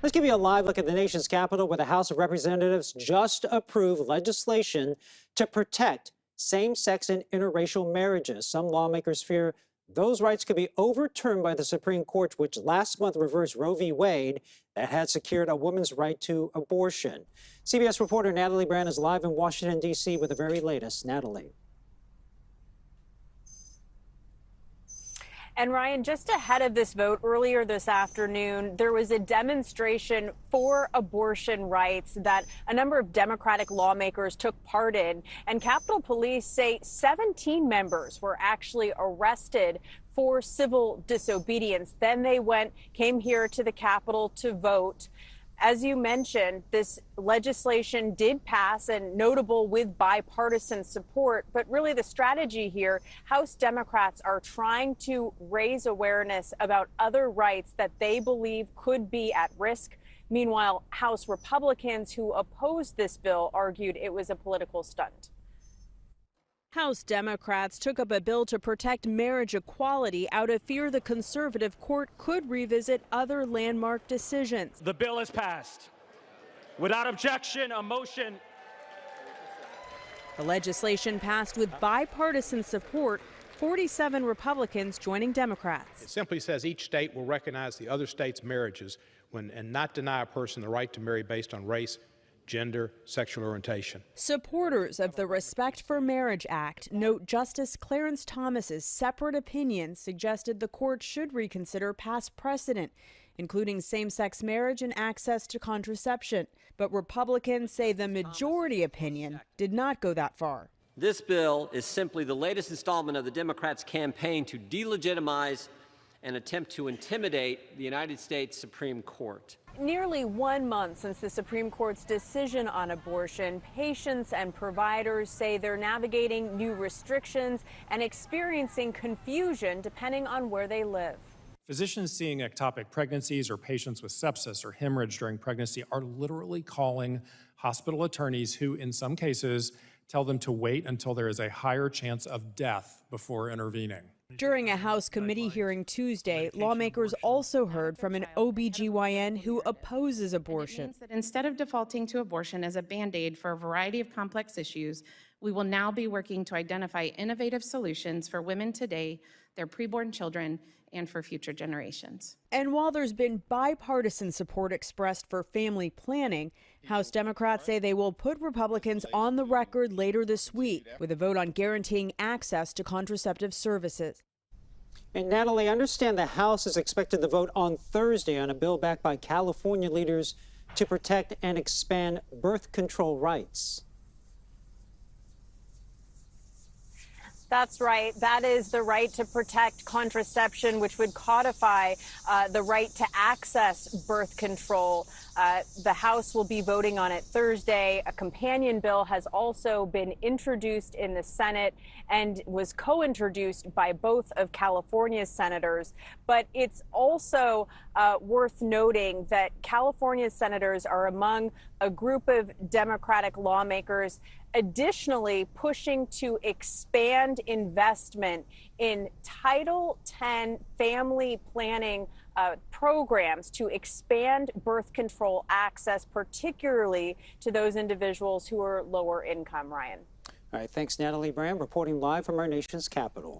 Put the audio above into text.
Let's give you a live look at the nation's capital, where the House of Representatives just approved legislation to protect same-sex and interracial marriages. Some lawmakers fear those rights could be overturned by the Supreme Court, which last month reversed Roe v. Wade that had secured a woman's right to abortion. CBS reporter Natalie Brand is live in Washington, D.C. with the very latest. Natalie. And Ryan, just ahead of this vote earlier this afternoon, there was a demonstration for abortion rights that a number of Democratic lawmakers took part in. And Capitol Police say 17 members were actually arrested for civil disobedience. Then they came here to the Capitol to vote. As you mentioned, this legislation did pass, and notable with bipartisan support. But really the strategy here, House Democrats are trying to raise awareness about other rights that they believe could be at risk. Meanwhile, House Republicans who opposed this bill argued it was a political stunt. House Democrats took up a bill to protect marriage equality out of fear the conservative court could revisit other landmark decisions. The bill is passed. Without objection, a motion. The legislation passed with bipartisan support, 47 Republicans joining Democrats. It simply says each state will recognize the other state's marriages and not deny a person the right to marry based on race, gender, sexual orientation. Supporters of the Respect for Marriage Act note Justice Clarence Thomas's separate opinion suggested the court should reconsider past precedent, including same-sex marriage and access to contraception. But Republicans say the majority opinion did not go that far. This bill is simply the latest installment of the Democrats' campaign to delegitimize and attempt to intimidate the United States Supreme Court. Nearly 1 month since the Supreme Court's decision on abortion, patients and providers say they're navigating new restrictions and experiencing confusion depending on where they live. Physicians seeing ectopic pregnancies or patients with sepsis or hemorrhage during pregnancy are literally calling hospital attorneys who, in some cases, tell them to wait until there is a higher chance of death before intervening. During a House committee hearing Tuesday, lawmakers also heard from an OBGYN who opposes abortion. It means that instead of defaulting to abortion as a Band-Aid for a variety of complex issues, we will now be working to identify innovative solutions for women today, their preborn children, and for future generations. And while there's been bipartisan support expressed for family planning, House Democrats say they will put Republicans on the record later this week with a vote on guaranteeing access to contraceptive services. And Natalie, I understand the House is expected to vote on Thursday on a bill backed by California leaders to protect and expand birth control rights. That's right. That is the right to protect contraception, which would codify the right to access birth control. The House will be voting on it Thursday. A companion bill has also been introduced in the Senate and was co-introduced by both of California's senators. But it's also worth noting that California's senators are among a group of Democratic lawmakers additionally pushing to expand investment in Title X family planning programs to expand birth control access, particularly to those individuals who are lower income. Ryan. All right, thanks, Natalie Brand, reporting live from our nation's capital.